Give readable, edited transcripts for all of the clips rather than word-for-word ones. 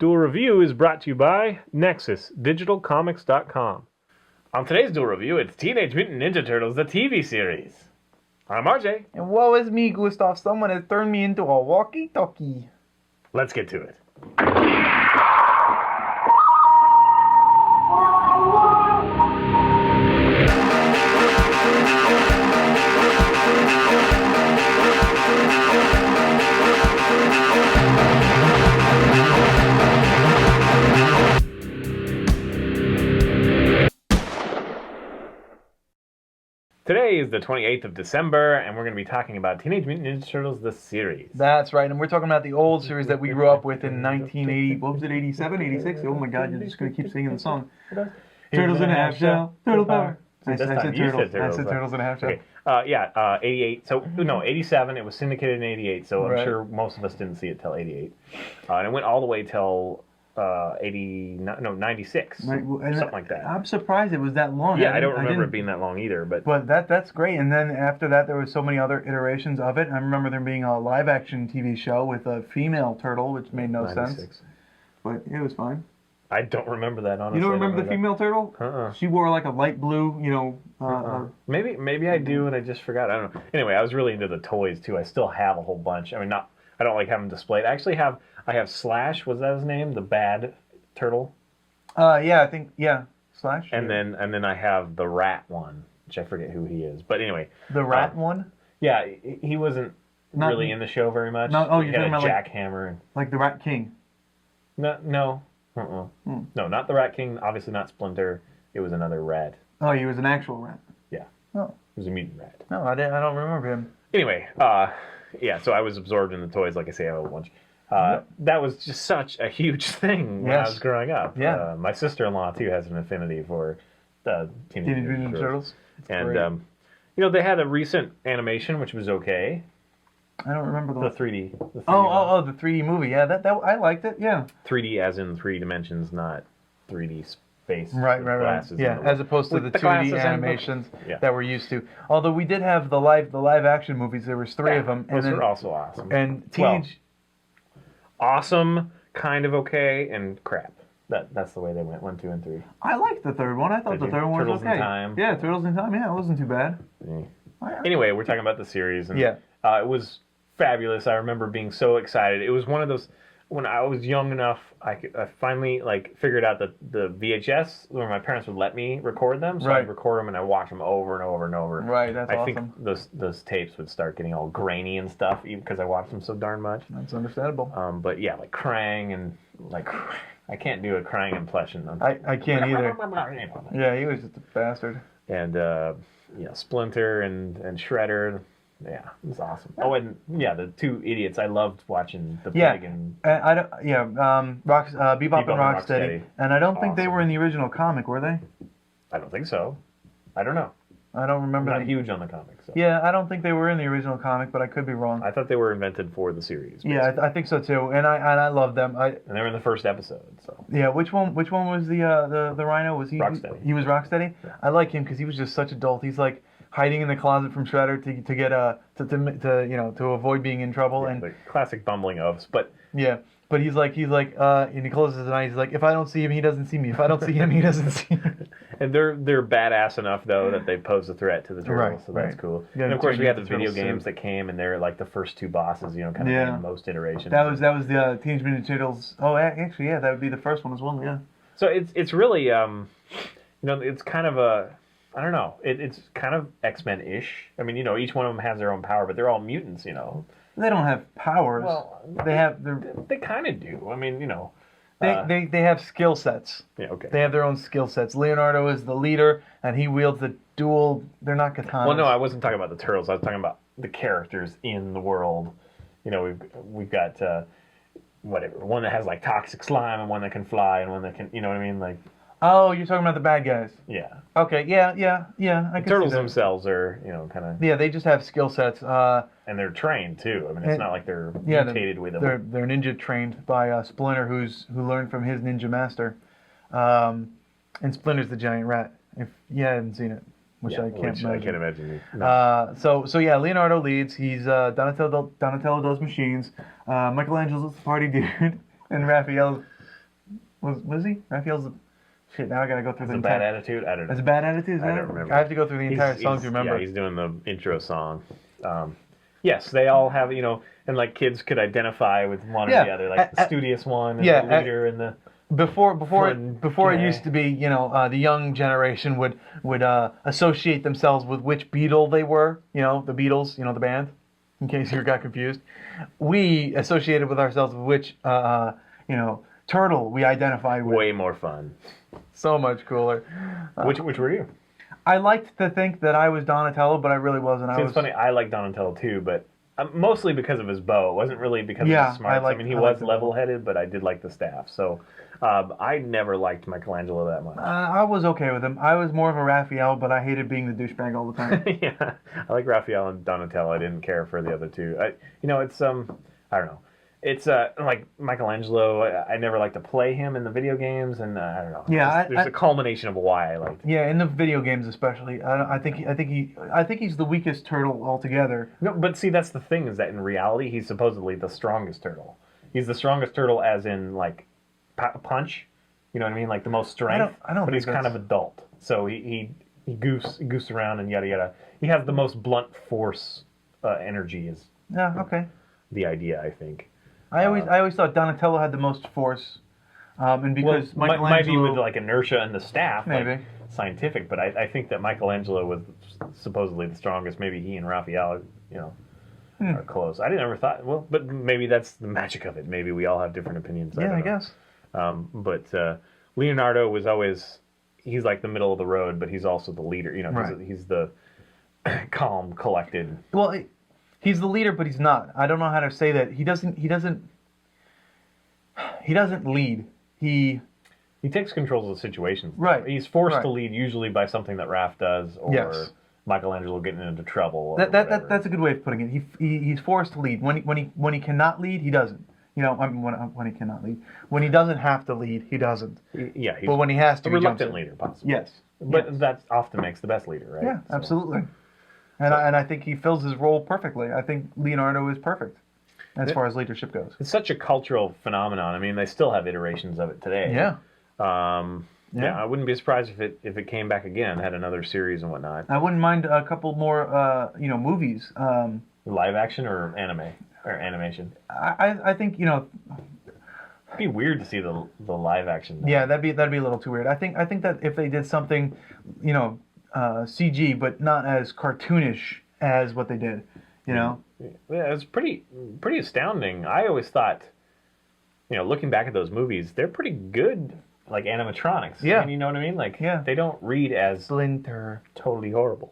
Duel Review is brought to you by NexusDigitalComics.com. On today's Duel Review, it's Teenage Mutant Ninja Turtles, the TV series. I'm RJ. And woe is me, Gustav. Someone has turned me into a walkie-talkie. Let's get to it. Today is the 28th of December, and we're going to be talking about Teenage Mutant Ninja Turtles, the series. That's right, and we're talking about the old series that we grew up with in 1980. What was it, 87, 86? Oh my god, you're just going to keep singing the song. Turtles in a half shell, turtle power. I said turtles. I said turtles in a half shell. Okay. 88. So, no, 87. It was syndicated in 88, so I'm sure most of us didn't see it till 88. And it went all the way till 96, something like that. I'm surprised it was that long. Yeah, I don't remember it being that long either. But that's great. And then after that, there was so many other iterations of it. I remember there being a live-action TV show with a female turtle, which made no 96. sense. But it was fine. I don't remember that, honestly. You don't remember the female turtle? She wore like a light blue, Maybe I do, and I just forgot. I don't know. Anyway, I was really into the toys too. I still have a whole bunch. I mean, I don't like having them displayed. I actually have Slash. Was that his name? The bad turtle. Slash. And then I have the rat one, which I forget who he is. But anyway, the rat one. Yeah, he wasn't really in the show very much. No, you're talking about jackhammer, like the Rat King. No, not the Rat King. Obviously not Splinter. It was another rat. Oh, he was an actual rat. Yeah. Oh, he was a mutant rat. No, I don't remember him. Anyway, so I was absorbed in the toys. Like I say, I have a bunch. That was just such a huge thing when I was growing up. Yeah. My sister-in-law too has an affinity for Teenage Mutant Turtles. And they had a recent animation which was okay. I don't remember the 3D. The 3D movie. Yeah, that I liked it. Yeah. 3D as in 3 dimensions, not 3D space. Right. Yeah, as opposed to the 2D animations that we're used to. Although we did have the live action movies. There was 3 of them. Those were also awesome. And awesome, kind of okay, and crap. That's the way they went. 1, 2, and 3. I liked the third one. I thought the third one was okay. Turtles in Time. Yeah, Turtles in Time. Yeah, it wasn't too bad. Yeah. Anyway, we're talking about the series, and it was fabulous. I remember being so excited. It was one of those, when I was young enough, I finally figured out that the VHS, where my parents would let me record them, so I'd record them and I'd watch them over and over and over. Right, that's awesome. I think those tapes would start getting all grainy and stuff, even because I watched them so darn much. That's understandable. But yeah, like Krang and I can't do a Krang impression. I can't either. Yeah, he was just a bastard. And Splinter and Shredder. Yeah, it was awesome. Oh, and the 2 idiots. I loved watching the pig and Bebop and Rocksteady. And I don't think they were in the original comic, were they? I don't think so. I don't know. I don't remember. I'm not huge on the comics. So. Yeah, I don't think they were in the original comic, but I could be wrong. I thought they were invented for the series. Basically. Yeah, I think so too. And I love them. And they were in the first episode. So. Yeah, which one was the Rhino? Was he? Rocksteady. He was Rocksteady. Yeah. I like him because he was just such a dolt. He's like hiding in the closet from Shredder to get to avoid being in trouble. Yeah, and the classic bumbling ofs, but yeah. But he's like, and he closes his eyes. He's like, if I don't see him, he doesn't see me. If I don't see him, he doesn't see me. And they're badass enough though that they pose a threat to the turtles, so that's cool. And of course, we had the video games that came, and they're like the first 2 bosses, kind of in most iterations. That was the Teenage Mutant Turtles. Oh, actually, yeah, that would be the first one as well. Yeah. So it's really it's kind of a. I don't know. It's kind of X-Men-ish. I mean, each one of them has their own power, but they're all mutants, They don't have powers. Well, they kind of do. I mean, They have skill sets. Yeah, okay. They have their own skill sets. Leonardo is the leader, and he wields the dual. They're not katanas. Well, no, I wasn't talking about the turtles. I was talking about the characters in the world. We've got one that has like toxic slime, and one that can fly, and one that can, you know what I mean, like. Oh, you're talking about the bad guys. Yeah. Okay. Yeah. The turtles themselves are, kind of. Yeah, they just have skill sets. And they're trained too. I mean, it's not like they're mutated with them. They're ninja trained by Splinter, who learned from his ninja master. And Splinter's the giant rat. If you hadn't seen it, which I can't imagine. I can't imagine. No. So Leonardo leads. He's Donatello does machines. Michelangelo's the party dude, and Raphael's Was he? Raphael's shit. Now I gotta go through the entire... bad attitude? I don't know. That's a bad attitude? I don't remember. I have to go through the entire song to remember. Yeah, he's doing the intro song. Yes, they all have, and like kids could identify with one or the other, like the studious one and the leader and the... Before it used to be, the young generation would associate themselves with which Beatle they were, the Beatles, the band, in case you got confused. We associated with ourselves with which, turtle we identified with. Way more fun. So much cooler. Which were you? I liked to think that I was Donatello, but I really wasn't. It's funny, I like Donatello too, but mostly because of his bow. It wasn't really because of his smarts. He was level-headed, but I did like the staff. So I never liked Michelangelo that much. I was okay with him. I was more of a Raphael, but I hated being the douchebag all the time. Yeah, I like Raphael and Donatello. I didn't care for the other two. It's I don't know. It's like Michelangelo. I never liked to play him in the video games, and I don't know. Yeah, there's a culmination of why I liked him. Yeah, in the video games especially. I think he's the weakest turtle altogether. No, but see, that's the thing is that in reality, he's supposedly the strongest turtle. He's the strongest turtle, as in like punch. You know what I mean? Like the most strength. I don't. But he's kind of adult, so he goofs around and yada yada. He has the most blunt force energy. Is okay. The idea, I think. I always thought Donatello had the most force, and because Michelangelo might be with like inertia and the staff, maybe like, scientific. But I think that Michelangelo was supposedly the strongest. Maybe he and Raphael, are close. I never thought. Well, but maybe that's the magic of it. Maybe we all have different opinions. Yeah, I guess. But Leonardo was always he's like the middle of the road, but he's also the leader. Right. He's the calm, collected. Well. He's the leader, but he's not. I don't know how to say that. He doesn't lead. He takes control of the situations. Right. He's forced to lead usually by something that Raph does, or Michelangelo getting into trouble. That's a good way of putting it. He's forced to lead. When he cannot lead, he doesn't. When he cannot lead. When he doesn't have to lead, he doesn't. Yeah. But when he has to, a reluctant leader, possibly. Yes. But that often makes the best leader, right? Yeah, absolutely. And I think he fills his role perfectly. I think Leonardo is perfect as far as leadership goes. It's such a cultural phenomenon. I mean, they still have iterations of it today. Yeah. Yeah, I wouldn't be surprised if it came back again, had another series and whatnot. I wouldn't mind a couple more, movies. Live action or anime or animation. I think It'd be weird to see the live action. Yeah, that'd be a little too weird. I think that if they did something, CG, but not as cartoonish as what they did, Yeah, it's pretty astounding. I always thought, looking back at those movies, they're pretty good, like animatronics. Yeah. I mean, you know what I mean? Like, they don't read as Splinter. Totally horrible.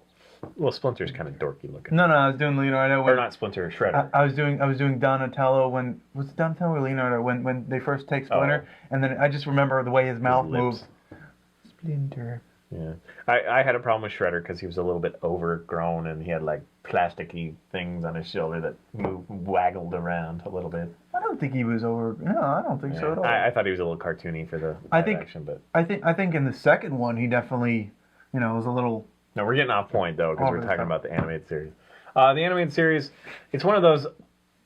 Well, Splinter's kind of dorky looking. No, I was doing Leonardo. Or not Splinter, Shredder. I was doing Donatello when was it Donatello or Leonardo when they first take Splinter, and then I just remember the way his mouth moves. Splinter. Yeah, I had a problem with Shredder because he was a little bit overgrown and he had like plasticky things on his shoulder that waggled around a little bit. I don't think he was over. No, I don't think so at all. I thought he was a little cartoony for the action, but I think in the second one he definitely, was a little. No, we're getting off point though because we're talking about the animated series. The animated series, it's one of those.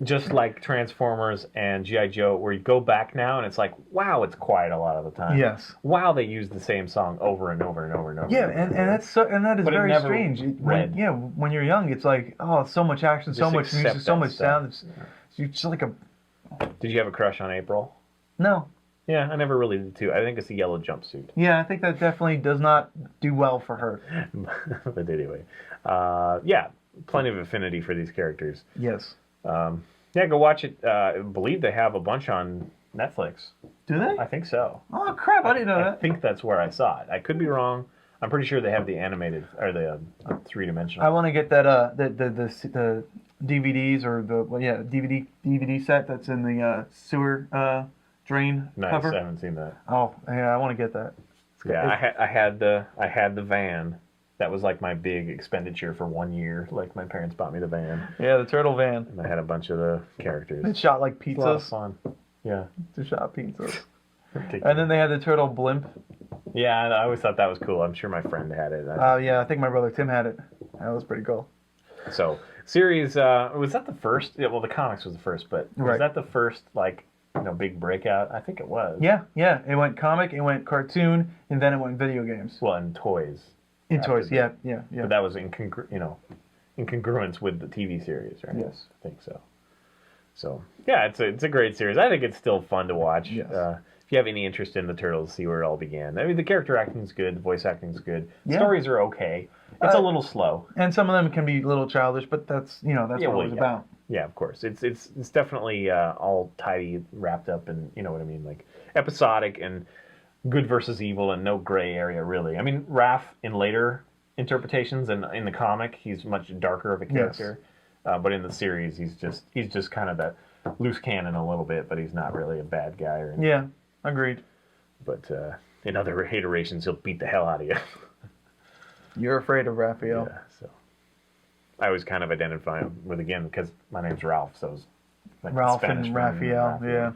Just like Transformers and G.I. Joe, where you go back now and it's like, wow, it's quiet a lot of the time. Yes. Wow, they use the same song over and over and over and over. Yeah, and that is very strange. When you're young, it's like, oh, so much action, so much music, so much sound. It's just like a. Did you have a crush on April? No. Yeah, I never really did too. I think it's a yellow jumpsuit. Yeah, I think that definitely does not do well for her. But anyway, yeah, plenty of affinity for these characters. Yes. Yeah, go watch it. I believe they have a bunch on Netflix. Do they? I think so. Oh, crap, I didn't know that. I think that's where I saw it. I could be wrong. I'm pretty sure they have the animated, or the three-dimensional. I want to get that, the DVDs, or DVD set that's in the sewer drain cover. Nice, I haven't seen that. Oh, yeah, I want to get that. Yeah, I had the van. That was like my big expenditure for 1 year. Like my parents bought me the van. Yeah, the turtle van. And I had a bunch of the characters. It shot like pizzas. It was a lot of fun. Yeah. It shot pizzas. And then they had the turtle blimp. Yeah, I always thought that was cool. I'm sure my friend had it. Yeah, I think my brother Tim had it. That was pretty cool. So, series, was that the first? Yeah, well, the comics was the first, but was that the first, like, big breakout. I think it was. Yeah. It went comic, it went cartoon, and then it went video games. Well, and toys. In toys, yeah. But that was in congruence with the TV series, right? Yes. I think so. So, yeah, it's a great series. I think it's still fun to watch. Yes. If you have any interest in the Turtles, see where it all began. I mean, the character acting's good, the voice acting's good. Yeah. Stories are okay. It's a little slow. And some of them can be a little childish, but that's what it's about. Yeah, of course. It's definitely all tidy, wrapped up, and you know what I mean, like episodic and good versus evil, and no gray area really. I mean, Raph in later interpretations and in the comic, he's much darker of a character, but in the series, he's just kind of that loose cannon a little bit, but he's not really a bad guy or anything. Yeah, agreed. But in other iterations, he'll beat the hell out of you. You're afraid of Raphael. Yeah, so I always kind of identify him with, again, because my name's Ralph, so it's like Ralph Spanish and for Raphael, yeah.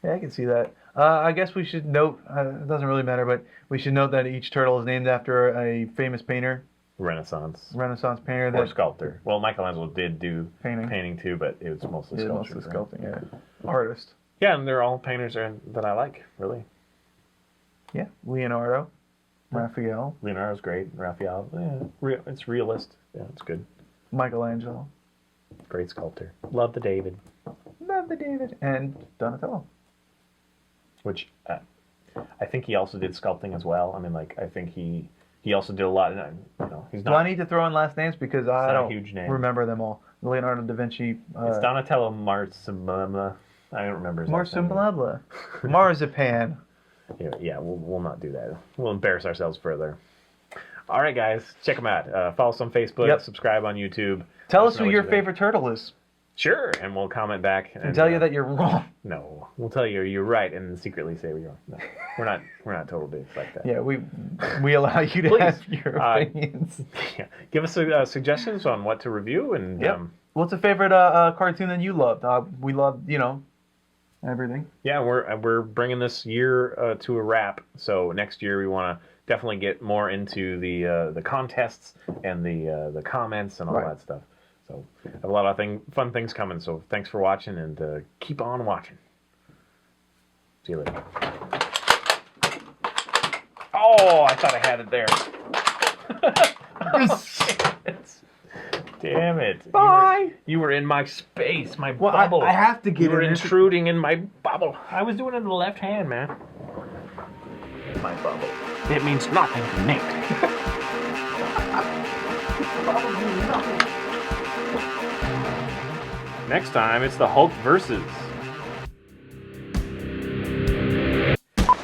Yeah, I can see that. I guess we should note, it doesn't really matter, but we should note that each turtle is named after a famous painter. Renaissance painter. Or sculptor. Well, Michelangelo did do painting too, but it was mostly sculpture. Mostly sculpting, yeah. Artist. Yeah, and they're all painters that I like, really. Yeah, Leonardo. Raphael. Leonardo's great. Raphael, it's realist. Yeah, it's good. Michelangelo. Great sculptor. Love the David. And Donatello. Which I think he also did sculpting as well. I mean, like, I think he also did a lot. He's not. Do I need to throw in last names because I don't huge name. remember them all? Leonardo da Vinci. It's Donatello Marzimbla. I don't remember his last name. Marzimbla. Marzipan. Yeah, we'll not do that. We'll embarrass ourselves further. All right, guys, check them out. Follow us on Facebook. Subscribe on YouTube. Tell us who your favorite turtle is. Sure, and we'll comment back and tell you that you're wrong. No, we'll tell you you're right, and secretly say we're wrong. No, we're not total dicks like that. Yeah, we allow you to have your opinions. Yeah, give us suggestions on what to review and. What's a favorite cartoon that you loved? We loved everything. Yeah, we're bringing this year to a wrap. So next year we want to definitely get more into the contests and the comments and all that stuff. So I have a lot of fun things coming. So thanks for watching, and keep on watching. See you later. Oh, I thought I had it there. Damn it. Bye. You were in my space, my bubble. I have to get You were intruding in my bubble. I was doing it in the left hand, man. My bubble. It means nothing to Nick. Bubble means nothing. Next time, it's the Hulk versus.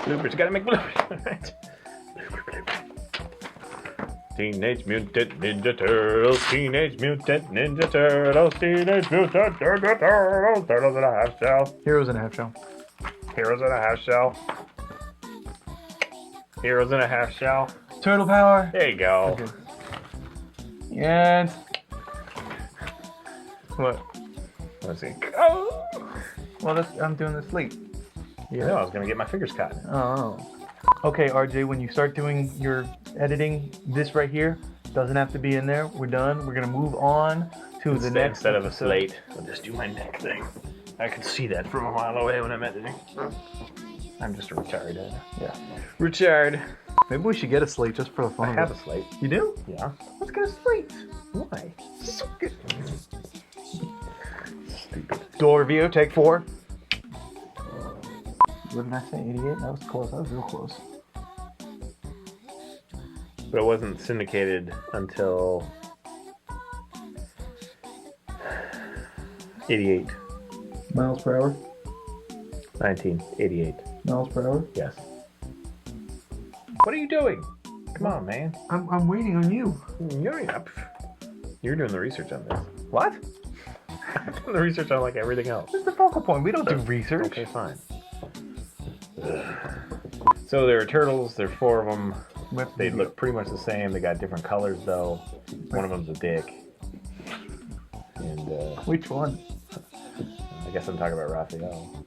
Bloopers. Gotta make bloopers. Teenage Mutant Ninja Turtles, Teenage Mutant Ninja Turtles, Teenage Mutant Ninja Turtles, Turtles in a Half Shell. Heroes in a Half Shell. Heroes in a Half Shell. Heroes in a Half Shell. Turtle power. There you go. Okay. And what? Let's see. Oh. Well, I'm doing the sleep. Yeah, I was gonna get my fingers cut. Oh. Okay, RJ, when you start doing your editing, this right here doesn't have to be in there. We're done. We're going to move on to the next Instead of a slate, I'll just do my neck thing. I can see that from a mile away when I'm editing. I'm just a retard. Yeah. Retard. Maybe we should get a slate just for the fun of it. I have a slate. You do? Yeah. Let's get a slate. Why? So good. Stupid. Duel review, take 4. What did I say? 88? That was close. That was real close. But it wasn't syndicated until 88. Miles per hour? 1988. Miles per hour? Yes. What are you doing? Come on, man. I'm waiting on you. You're doing the research on this. What? I'm doing the research on like everything else. This is the focal point. We don't do research. Okay, fine. So there are turtles. There are 4 of them. They look pretty much the same. They got different colors though. One of them's a dick. And which one? I guess I'm talking about Raphael.